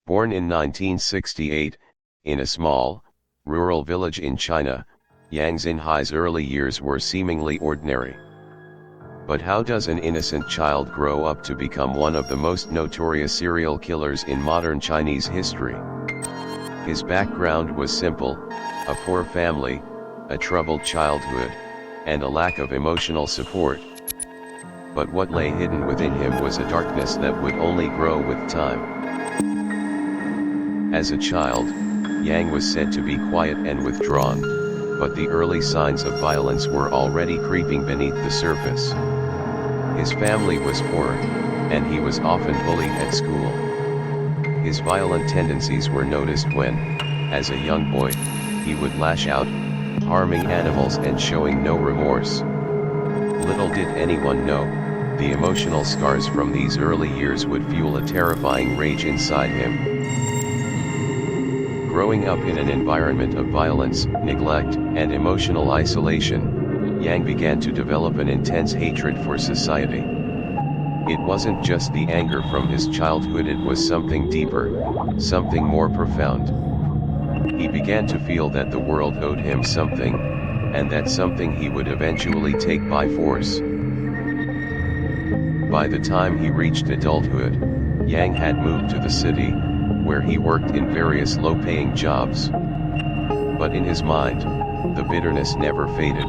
Born in 1968, in a small, rural village in China, Yang Xinhai's early years were seemingly ordinary. But how does an innocent child grow up to become one of the most notorious serial killers in modern Chinese history? His background was simple: a poor family, a troubled childhood, and a lack of emotional support. But what lay hidden within him was a darkness that would only grow with time. As a child, Yang was said to be quiet and withdrawn, but the early signs of violence were already creeping beneath the surface. His family was poor, and he was often bullied at school. His violent tendencies were noticed when, as a young boy, he would lash out, harming animals and showing no remorse. Little did anyone know, the emotional scars from these early years would fuel a terrifying rage inside him. Growing up in an environment of violence, neglect, and emotional isolation, Yang began to develop an intense hatred for society. It wasn't just the anger from his childhood, it was something deeper, something more profound. He began to feel that the world owed him something, and that something he would eventually take by force. By the time he reached adulthood, Yang had moved to the city, where he worked in various low-paying jobs. But in his mind, the bitterness never faded.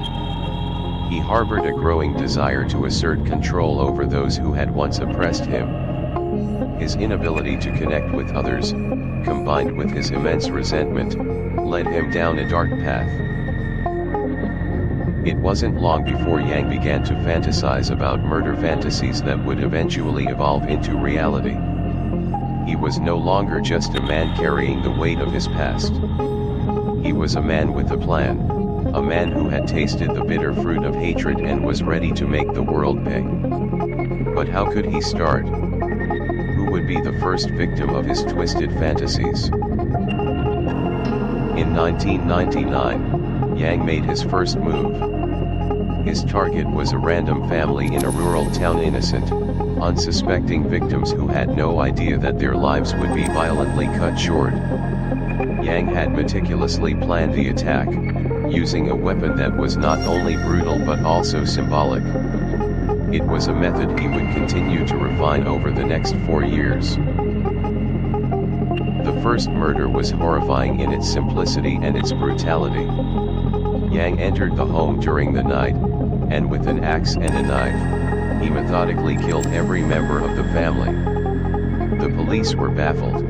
He harbored a growing desire to assert control over those who had once oppressed him. His inability to connect with others, combined with his immense resentment, led him down a dark path. It wasn't long before Yang began to fantasize about murder, fantasies that would eventually evolve into reality. He was no longer just a man carrying the weight of his past. He was a man with a plan, a man who had tasted the bitter fruit of hatred and was ready to make the world pay. But how could he start? Who would be the first victim of his twisted fantasies? In 1999, Yang made his first move. His target was a random family in a rural town, innocent, unsuspecting victims who had no idea that their lives would be violently cut short. Yang had meticulously planned the attack, using a weapon that was not only brutal but also symbolic. It was a method he would continue to refine over the next 4 years. The first murder was horrifying in its simplicity and its brutality. Yang entered the home during the night, and with an axe and a knife, he methodically killed every member of the family. The police were baffled.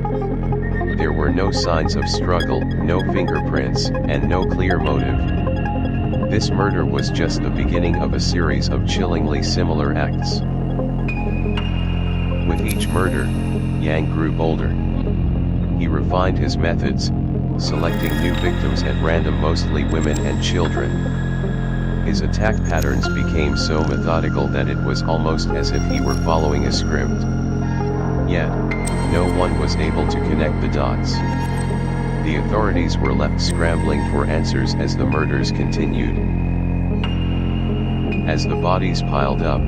There were no signs of struggle, no fingerprints, and no clear motive. This murder was just the beginning of a series of chillingly similar acts. With each murder, Yang grew bolder. He refined his methods, selecting new victims at random, mostly women and children. His attack patterns became so methodical that it was almost as if he were following a script. Yet, no one was able to connect the dots. The authorities were left scrambling for answers as the murders continued. As the bodies piled up,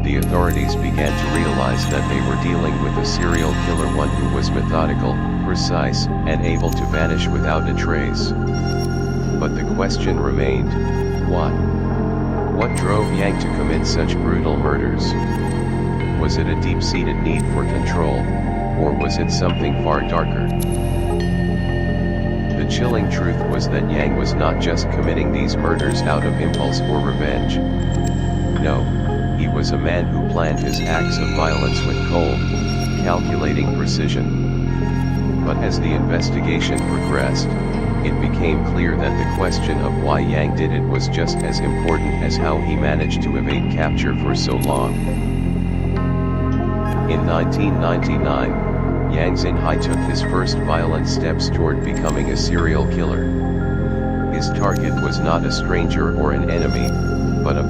the authorities began to realize that they were dealing with a serial killer, one who was methodical, precise, and able to vanish without a trace. But the question remained: why? What drove Yang to commit such brutal murders? Was it a deep-seated need for control, or was it something far darker? The chilling truth was that Yang was not just committing these murders out of impulse or revenge. No, he was a man who planned his acts of violence with cold, calculating precision. But as the investigation progressed, it became clear that the question of why Yang did it was just as important as how he managed to evade capture for so long. In 1999, Yang Xinhai took his first violent steps toward becoming a serial killer. His target was not a stranger or an enemy, but a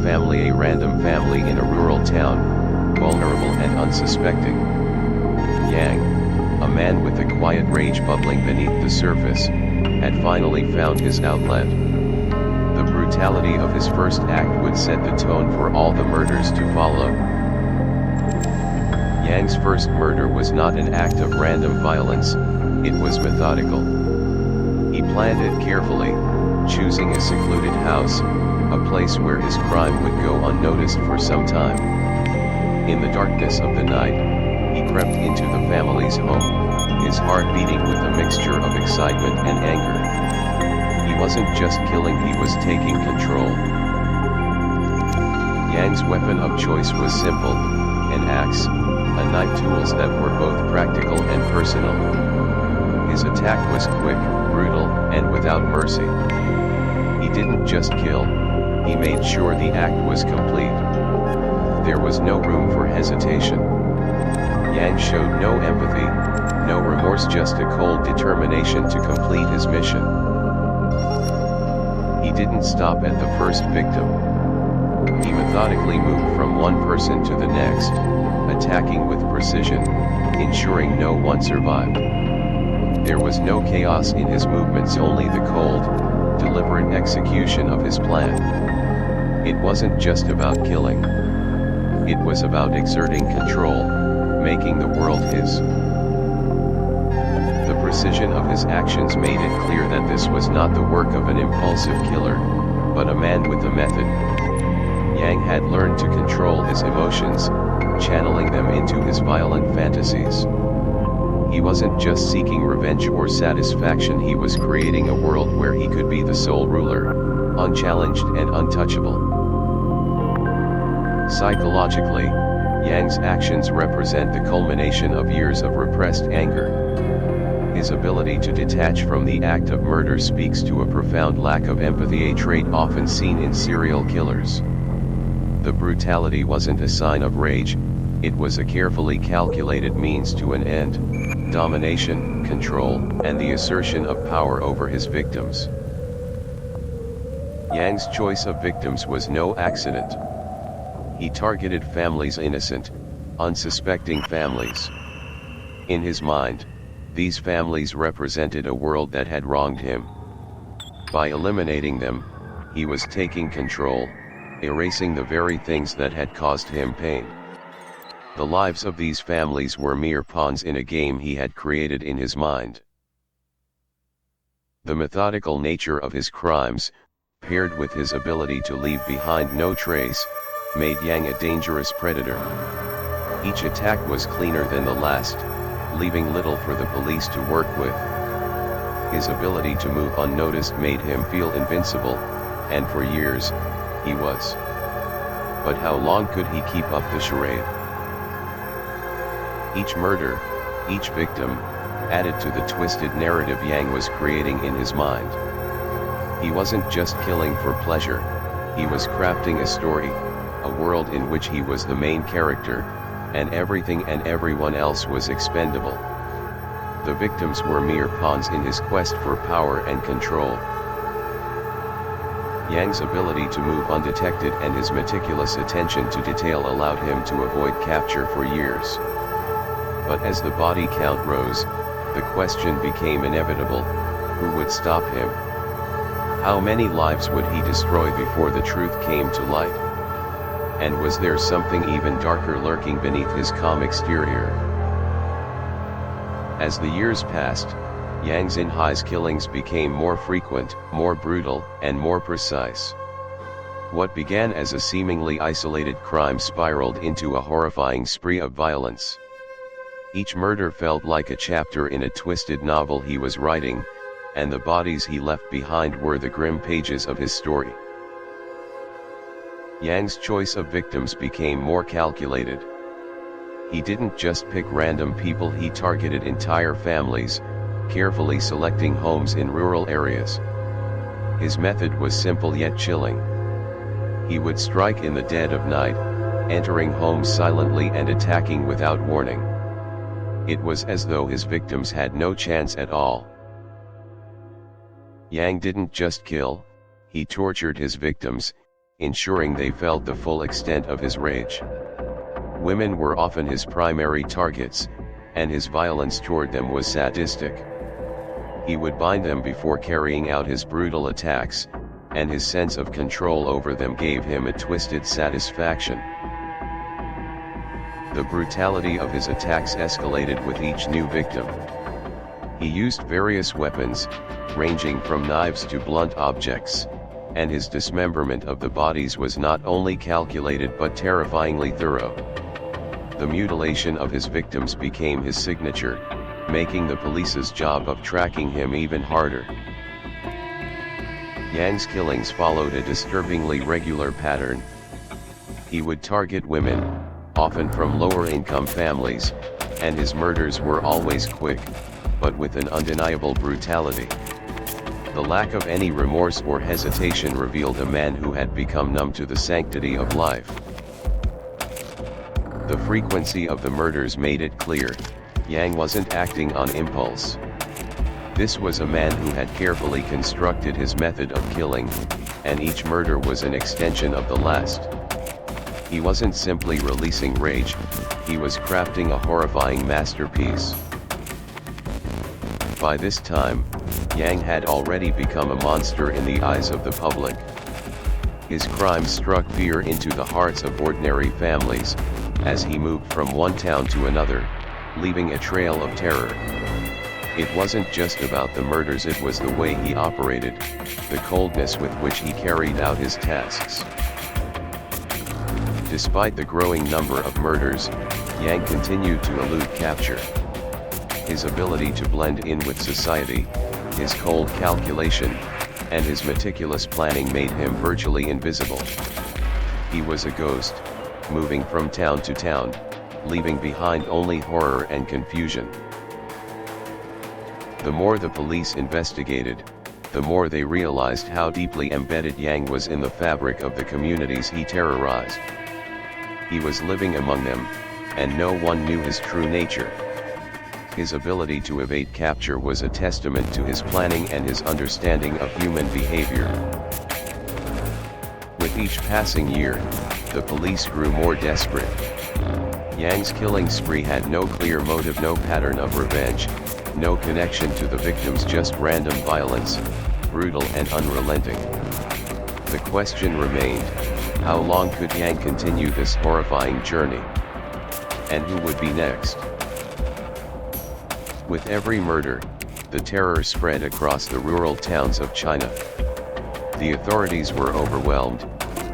random family in a rural town, vulnerable and unsuspecting. Yang, a man with a quiet rage bubbling beneath the surface, had finally found his outlet. The brutality of his first act would set the tone for all the murders to follow. Yang's first murder was not an act of random violence, it was methodical. He planned it carefully, choosing a secluded house, a place where his crime would go unnoticed for some time. In the darkness of the night, he crept into the family's home, his heart beating with a mixture of excitement and anger. He wasn't just killing, he was taking control. Yang's weapon of choice was simple, an axe, a knife, tools that were both practical and personal. His attack was quick, brutal, and without mercy. He didn't just kill, he made sure the act was complete. There was no room for hesitation. Yang showed no empathy, no remorse, just a cold determination to complete his mission. He didn't stop at the first victim. He methodically moved from one person to the next, attacking with precision, ensuring no one survived. There was no chaos in his movements, only the cold, deliberate execution of his plan. It wasn't just about killing. It was about exerting control, making the world his. The precision of his actions made it clear that this was not the work of an impulsive killer, but a man with a method. Yang had learned to control his emotions, channeling them into his violent fantasies. He wasn't just seeking revenge or satisfaction, he was creating a world where he could be the sole ruler, unchallenged and untouchable. Psychologically, Yang's actions represent the culmination of years of repressed anger. His ability to detach from the act of murder speaks to a profound lack of empathy, a trait often seen in serial killers. The brutality wasn't a sign of rage, it was a carefully calculated means to an end: domination, control, and the assertion of power over his victims. Yang's choice of victims was no accident. He targeted families, innocent, unsuspecting families. In his mind, these families represented a world that had wronged him. By eliminating them, he was taking control, erasing the very things that had caused him pain. The lives of these families were mere pawns in a game he had created in his mind. The methodical nature of his crimes, paired with his ability to leave behind no trace, made Yang a dangerous predator. Each attack was cleaner than the last, leaving little for the police to work with. His ability to move unnoticed made him feel invincible, and for years, he was. But how long could he keep up the charade? Each murder, each victim, added to the twisted narrative Yang was creating in his mind. He wasn't just killing for pleasure, he was crafting a story, a world in which he was the main character, and everything and everyone else was expendable. The victims were mere pawns in his quest for power and control. Yang's ability to move undetected and his meticulous attention to detail allowed him to avoid capture for years. But as the body count rose, the question became inevitable: who would stop him? How many lives would he destroy before the truth came to light? And was there something even darker lurking beneath his calm exterior? As the years passed, Yang Xinhai's killings became more frequent, more brutal, and more precise. What began as a seemingly isolated crime spiraled into a horrifying spree of violence. Each murder felt like a chapter in a twisted novel he was writing, and the bodies he left behind were the grim pages of his story. Yang's choice of victims became more calculated. He didn't just pick random people, he targeted entire families, carefully selecting homes in rural areas. His method was simple yet chilling. He would strike in the dead of night, entering homes silently and attacking without warning. It was as though his victims had no chance at all. Yang didn't just kill, he tortured his victims, ensuring they felt the full extent of his rage. Women were often his primary targets, and his violence toward them was sadistic. He would bind them before carrying out his brutal attacks, and his sense of control over them gave him a twisted satisfaction. The brutality of his attacks escalated with each new victim. He used various weapons, ranging from knives to blunt objects, and his dismemberment of the bodies was not only calculated but terrifyingly thorough. The mutilation of his victims became his signature, making the police's job of tracking him even harder. Yang's killings followed a disturbingly regular pattern. He would target women, often from lower-income families, and his murders were always quick, but with an undeniable brutality. The lack of any remorse or hesitation revealed a man who had become numb to the sanctity of life. The frequency of the murders made it clear, Yang wasn't acting on impulse. This was a man who had carefully constructed his method of killing, and each murder was an extension of the last. He wasn't simply releasing rage, he was crafting a horrifying masterpiece. By this time, Yang had already become a monster in the eyes of the public. His crimes struck fear into the hearts of ordinary families, as he moved from one town to another, leaving a trail of terror. It wasn't just about the murders, it was the way he operated, the coldness with which he carried out his tasks. Despite the growing number of murders, Yang continued to elude capture. His ability to blend in with society, his cold calculation, and his meticulous planning made him virtually invisible. He was a ghost, moving from town to town, leaving behind only horror and confusion. The more the police investigated, the more they realized how deeply embedded Yang was in the fabric of the communities he terrorized. He was living among them, and no one knew his true nature. His ability to evade capture was a testament to his planning and his understanding of human behavior. With each passing year, the police grew more desperate. Yang's killing spree had no clear motive, no pattern of revenge, no connection to the victims, just random violence, brutal and unrelenting. The question remained, how long could Yang continue this horrifying journey? And who would be next? With every murder, the terror spread across the rural towns of China. The authorities were overwhelmed,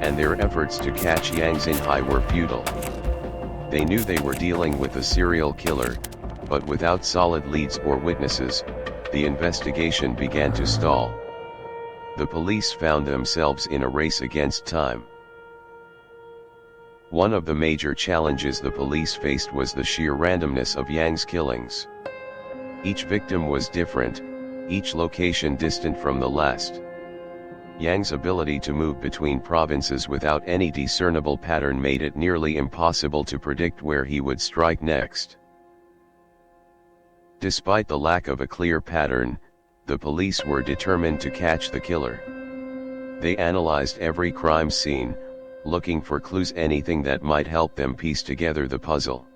and their efforts to catch Yang Xinhai were futile. They knew they were dealing with a serial killer, but without solid leads or witnesses, the investigation began to stall. The police found themselves in a race against time. One of the major challenges the police faced was the sheer randomness of Yang's killings. Each victim was different, each location distant from the last. Yang's ability to move between provinces without any discernible pattern made it nearly impossible to predict where he would strike next. Despite the lack of a clear pattern, the police were determined to catch the killer. They analyzed every crime scene, looking for clues, anything that might help them piece together the puzzle.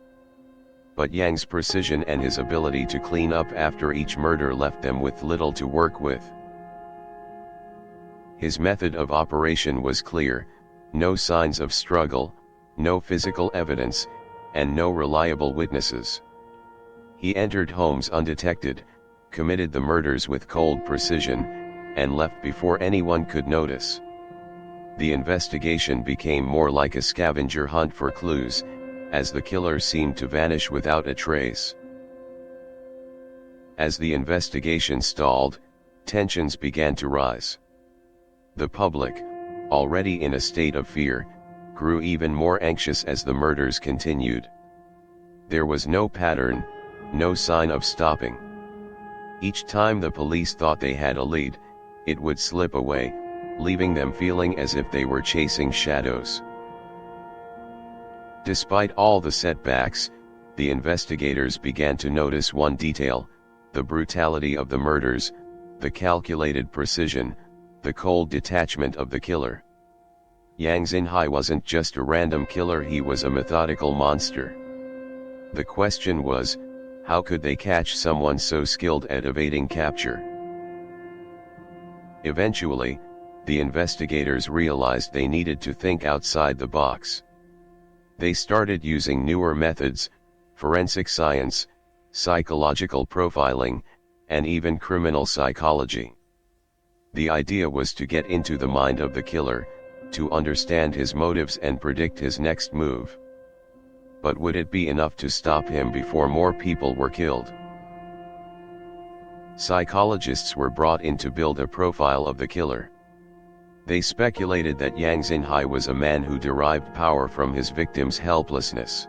But Yang's precision and his ability to clean up after each murder left them with little to work with. His method of operation was clear: no signs of struggle, no physical evidence, and no reliable witnesses. He entered homes undetected, committed the murders with cold precision, and left before anyone could notice. The investigation became more like a scavenger hunt for clues, as the killer seemed to vanish without a trace. As the investigation stalled, tensions began to rise. The public, already in a state of fear, grew even more anxious as the murders continued. There was no pattern, no sign of stopping. Each time the police thought they had a lead, it would slip away, leaving them feeling as if they were chasing shadows. Despite all the setbacks, the investigators began to notice one detail: the brutality of the murders, the calculated precision, the cold detachment of the killer. Yang Xinhai wasn't just a random killer, he was a methodical monster. The question was, how could they catch someone so skilled at evading capture? Eventually, the investigators realized they needed to think outside the box. They started using newer methods, forensic science, psychological profiling, and even criminal psychology. The idea was to get into the mind of the killer, to understand his motives and predict his next move. But would it be enough to stop him before more people were killed? Psychologists were brought in to build a profile of the killer. They speculated that Yang Xinhai was a man who derived power from his victims' helplessness.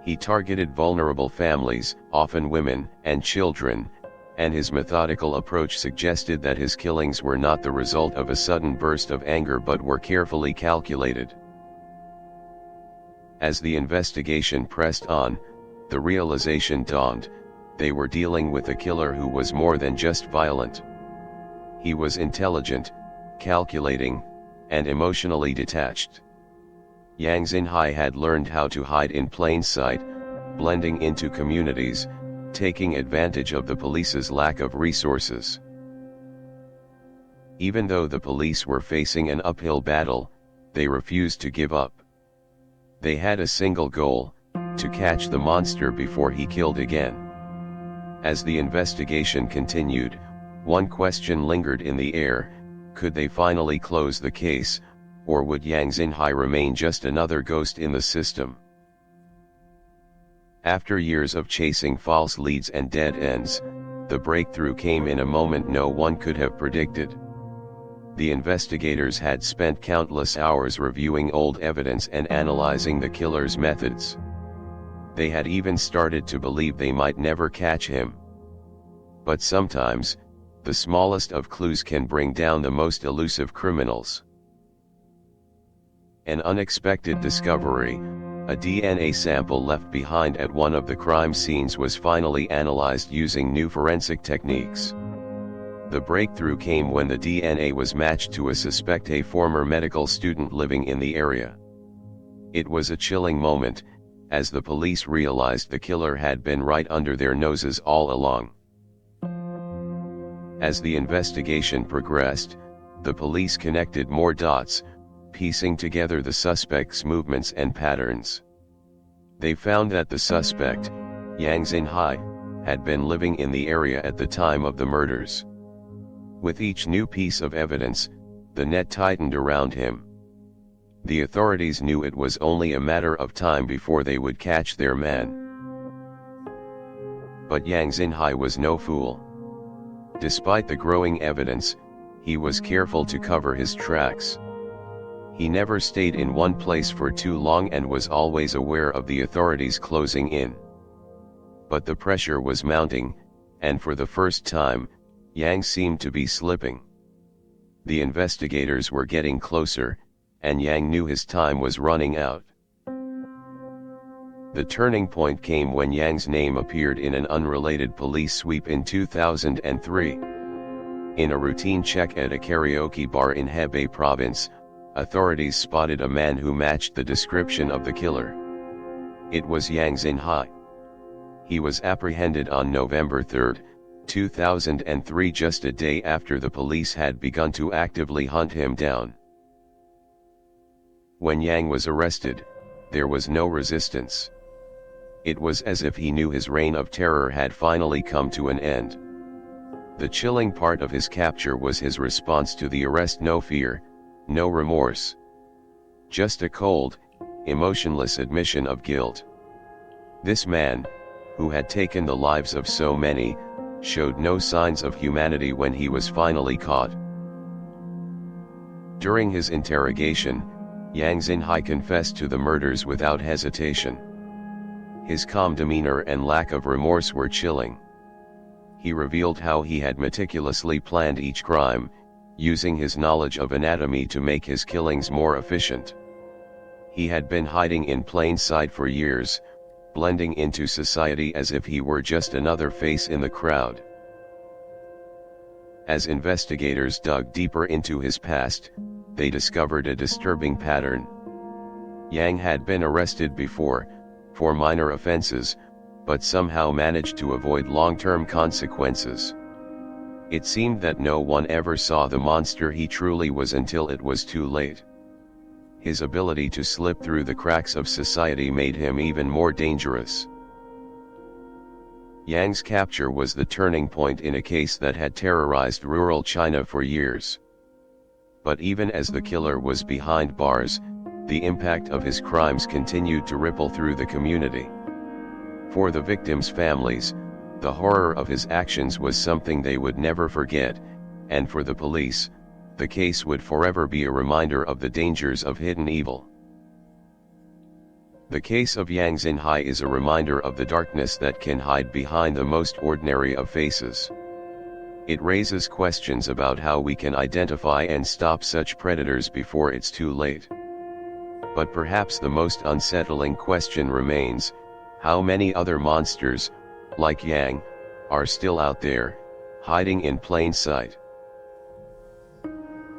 He targeted vulnerable families, often women and children, and his methodical approach suggested that his killings were not the result of a sudden burst of anger but were carefully calculated. As the investigation pressed on, the realization dawned: they were dealing with a killer who was more than just violent. He was intelligent, calculating, and emotionally detached. Yang Xinhai had learned how to hide in plain sight, blending into communities, taking advantage of the police's lack of resources. Even though the police were facing an uphill battle, they refused to give up. They had a single goal: to catch the monster before he killed again. As the investigation continued, one question lingered in the air: could they finally close the case, or would Yang Xinhai remain just another ghost in the system? After years of chasing false leads and dead ends, the breakthrough came in a moment no one could have predicted. The investigators had spent countless hours reviewing old evidence and analyzing the killer's methods. They had even started to believe they might never catch him. But sometimes, the smallest of clues can bring down the most elusive criminals. An unexpected discovery: a DNA sample left behind at one of the crime scenes was finally analyzed using new forensic techniques. The breakthrough came when the DNA was matched to a suspect, a former medical student living in the area. It was a chilling moment, as the police realized the killer had been right under their noses all along. As the investigation progressed, the police connected more dots, piecing together the suspect's movements and patterns. They found that the suspect, Yang Xinhai, had been living in the area at the time of the murders. With each new piece of evidence, the net tightened around him. The authorities knew it was only a matter of time before they would catch their man. But Yang Xinhai was no fool. Despite the growing evidence, he was careful to cover his tracks. He never stayed in one place for too long and was always aware of the authorities closing in. But the pressure was mounting, and for the first time, Yang seemed to be slipping. The investigators were getting closer, and Yang knew his time was running out. The turning point came when Yang's name appeared in an unrelated police sweep in 2003. In a routine check at a karaoke bar in Hebei province, authorities spotted a man who matched the description of the killer. It was Yang Xinhai. He was apprehended on November 3, 2003, just a day after the police had begun to actively hunt him down. When Yang was arrested, there was no resistance. It was as if he knew his reign of terror had finally come to an end. The chilling part of his capture was his response to the arrest: no fear, no remorse. Just a cold, emotionless admission of guilt. This man, who had taken the lives of so many, showed no signs of humanity when he was finally caught. During his interrogation, Yang Xinhai confessed to the murders without hesitation. His calm demeanor and lack of remorse were chilling. He revealed how he had meticulously planned each crime, using his knowledge of anatomy to make his killings more efficient. He had been hiding in plain sight for years, blending into society as if he were just another face in the crowd. As investigators dug deeper into his past, they discovered a disturbing pattern. Yang had been arrested before, for minor offenses, but somehow managed to avoid long-term consequences. It seemed that no one ever saw the monster he truly was until it was too late. his ability to slip through the cracks of society made him even more dangerous. Yang's capture was the turning point in a case that had terrorized rural China for years. But even as the killer was behind bars, the impact of his crimes continued to ripple through the community. For the victims' families, the horror of his actions was something they would never forget, and for the police, the case would forever be a reminder of the dangers of hidden evil. The case of Yang Xinhai is a reminder of the darkness that can hide behind the most ordinary of faces. It raises questions about how we can identify and stop such predators before it's too late. But perhaps the most unsettling question remains: how many other monsters, like Yang, are still out there, hiding in plain sight?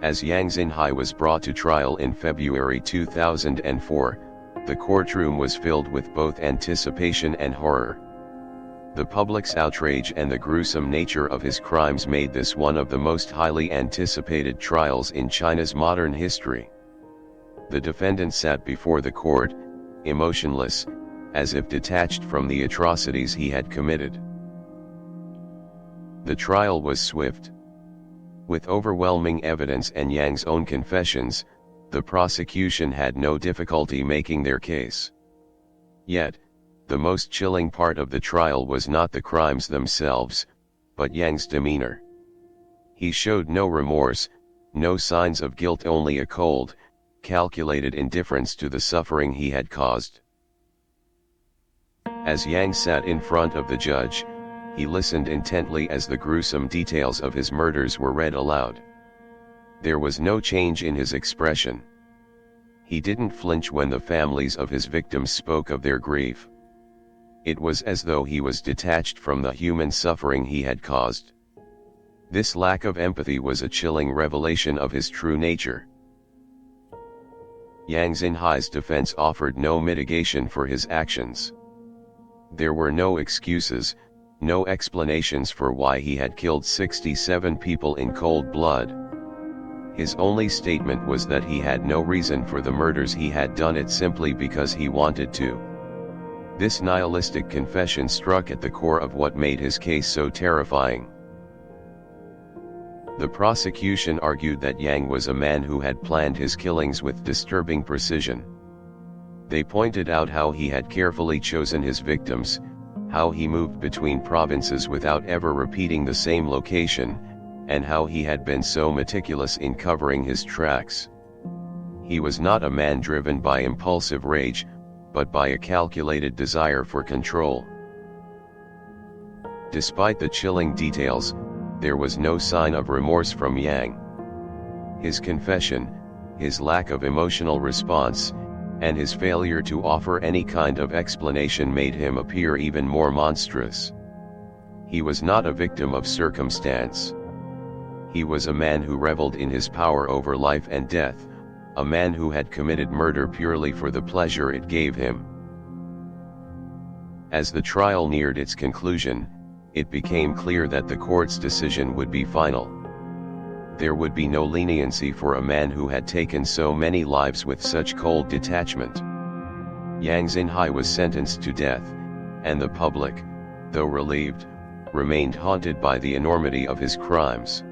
As Yang Xinhai was brought to trial in February 2004, the courtroom was filled with both anticipation and horror. The public's outrage and the gruesome nature of his crimes made this one of the most highly anticipated trials in China's modern history. The defendant sat before the court, emotionless, as if detached from the atrocities he had committed. The trial was swift. With overwhelming evidence and Yang's own confessions, the prosecution had no difficulty making their case. Yet, the most chilling part of the trial was not the crimes themselves, but Yang's demeanor. He showed no remorse, no signs of guilt, only a cold, calculated indifference to the suffering he had caused. As Yang sat in front of the judge, he listened intently as the gruesome details of his murders were read aloud. There was no change in his expression. He didn't flinch when the families of his victims spoke of their grief. It was as though he was detached from the human suffering he had caused. This lack of empathy was a chilling revelation of his true nature. Yang Xinhai's defense offered no mitigation for his actions. There were no excuses, no explanations for why he had killed 67 people in cold blood. His only statement was that he had no reason for the murders, he had done it simply because he wanted to. This nihilistic confession struck at the core of what made his case so terrifying. The prosecution argued that Yang was a man who had planned his killings with disturbing precision. They pointed out how he had carefully chosen his victims, how he moved between provinces without ever repeating the same location, and how he had been so meticulous in covering his tracks. He was not a man driven by impulsive rage, but by a calculated desire for control. Despite the chilling details, there was no sign of remorse from Yang. His confession, his lack of emotional response, and his failure to offer any kind of explanation made him appear even more monstrous. He was not a victim of circumstance. He was a man who reveled in his power over life and death, a man who had committed murder purely for the pleasure it gave him. As the trial neared its conclusion, it became clear that the court's decision would be final. There would be no leniency for a man who had taken so many lives with such cold detachment. Yang Xinhai was sentenced to death, and the public, though relieved, remained haunted by the enormity of his crimes.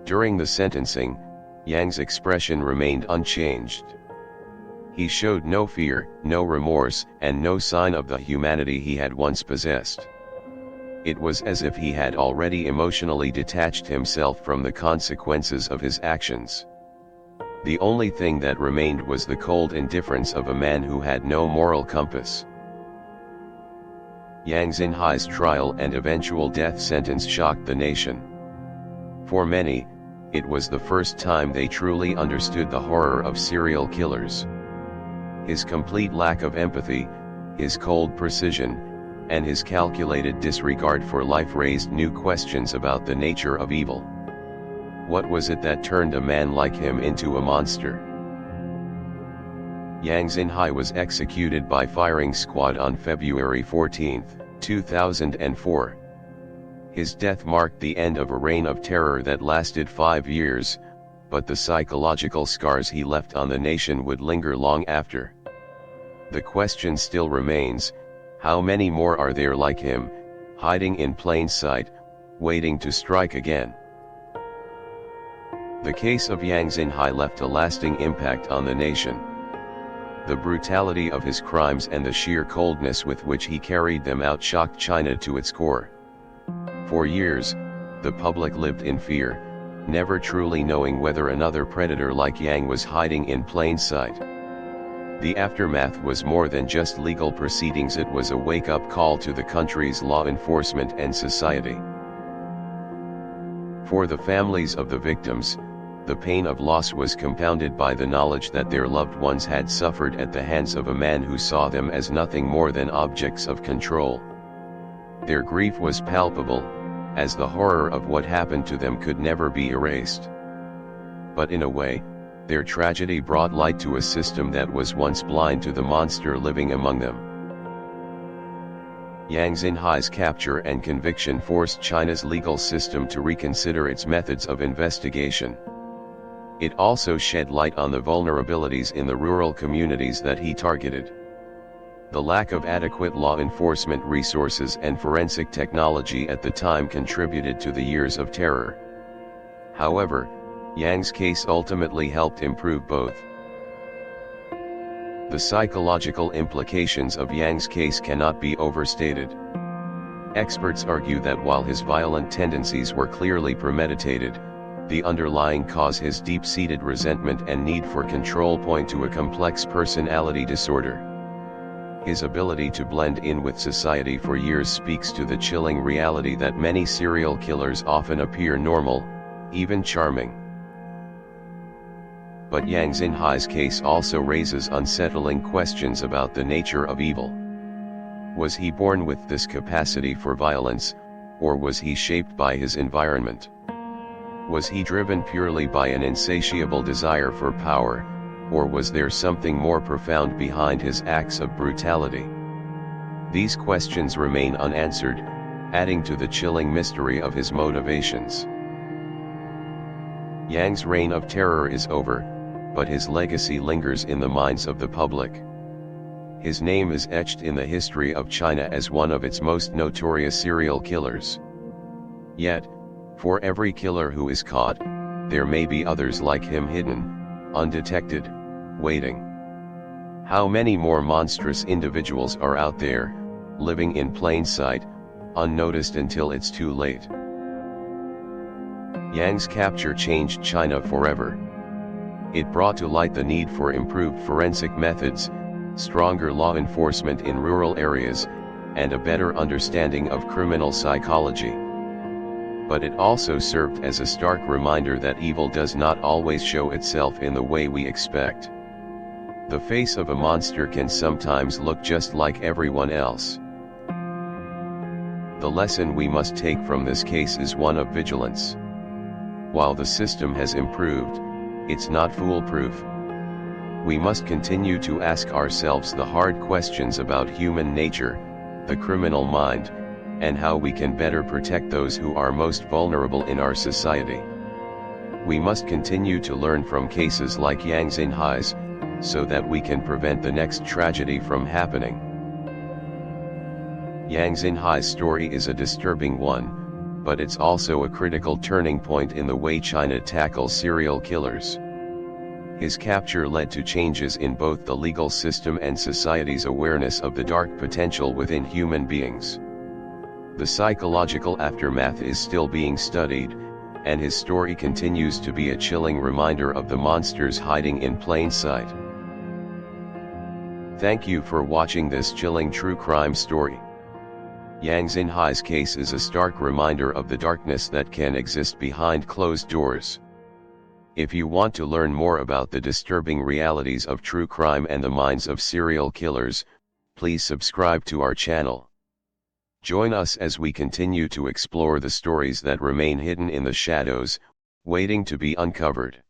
During the sentencing, Yang's expression remained unchanged. He showed no fear, no remorse, and no sign of the humanity he had once possessed. It was as if he had already emotionally detached himself from the consequences of his actions. The only thing that remained was the cold indifference of a man who had no moral compass. Yang Xinhai's trial and eventual death sentence shocked the nation. For many, it was the first time they truly understood the horror of serial killers. His complete lack of empathy, his cold precision, and his calculated disregard for life raised new questions about the nature of evil. What was it that turned a man like him into a monster? Yang Xinhai was executed by firing squad on February 14, 2004. His death marked the end of a reign of terror that lasted 5 years, but the psychological scars he left on the nation would linger long after. The question still remains, how many more are there like him, hiding in plain sight, waiting to strike again? The case of Yang Xinhai left a lasting impact on the nation. The brutality of his crimes and the sheer coldness with which he carried them out shocked China to its core. For years, the public lived in fear, never truly knowing whether another predator like Yang was hiding in plain sight. The aftermath was more than just legal proceedings, it was a wake-up call to the country's law enforcement and society. For the families of the victims, the pain of loss was compounded by the knowledge that their loved ones had suffered at the hands of a man who saw them as nothing more than objects of control. Their grief was palpable, as the horror of what happened to them could never be erased. But in a way, their tragedy brought light to a system that was once blind to the monster living among them. Yang Xinhai's capture and conviction forced China's legal system to reconsider its methods of investigation. It also shed light on the vulnerabilities in the rural communities that he targeted. The lack of adequate law enforcement resources and forensic technology at the time contributed to the years of terror. However, Yang's case ultimately helped improve both. The psychological implications of Yang's case cannot be overstated. Experts argue that while his violent tendencies were clearly premeditated, the underlying cause, his deep-seated resentment and need for control, point to a complex personality disorder. His ability to blend in with society for years speaks to the chilling reality that many serial killers often appear normal, even charming. But Yang Xinhai's case also raises unsettling questions about the nature of evil. Was he born with this capacity for violence, or was he shaped by his environment? Was he driven purely by an insatiable desire for power, or was there something more profound behind his acts of brutality? These questions remain unanswered, adding to the chilling mystery of his motivations. Yang's reign of terror is over, but his legacy lingers in the minds of the public. His name is etched in the history of China as one of its most notorious serial killers. Yet, for every killer who is caught, there may be others like him hidden, undetected, waiting. How many more monstrous individuals are out there, living in plain sight, unnoticed until it's too late? Yang's capture changed China forever. It brought to light the need for improved forensic methods, stronger law enforcement in rural areas, and a better understanding of criminal psychology. But it also served as a stark reminder that evil does not always show itself in the way we expect. The face of a monster can sometimes look just like everyone else. The lesson we must take from this case is one of vigilance. While the system has improved, it's not foolproof. We must continue to ask ourselves the hard questions about human nature, the criminal mind, and how we can better protect those who are most vulnerable in our society. We must continue to learn from cases like Yang Xinhai's, so that we can prevent the next tragedy from happening. Yang Xinhai's story is a disturbing one, but it's also a critical turning point in the way China tackles serial killers. His capture led to changes in both the legal system and society's awareness of the dark potential within human beings. The psychological aftermath is still being studied, and his story continues to be a chilling reminder of the monsters hiding in plain sight. Thank you for watching this chilling true crime story. Yang Xinhai's case is a stark reminder of the darkness that can exist behind closed doors. If you want to learn more about the disturbing realities of true crime and the minds of serial killers, please subscribe to our channel. Join us as we continue to explore the stories that remain hidden in the shadows, waiting to be uncovered.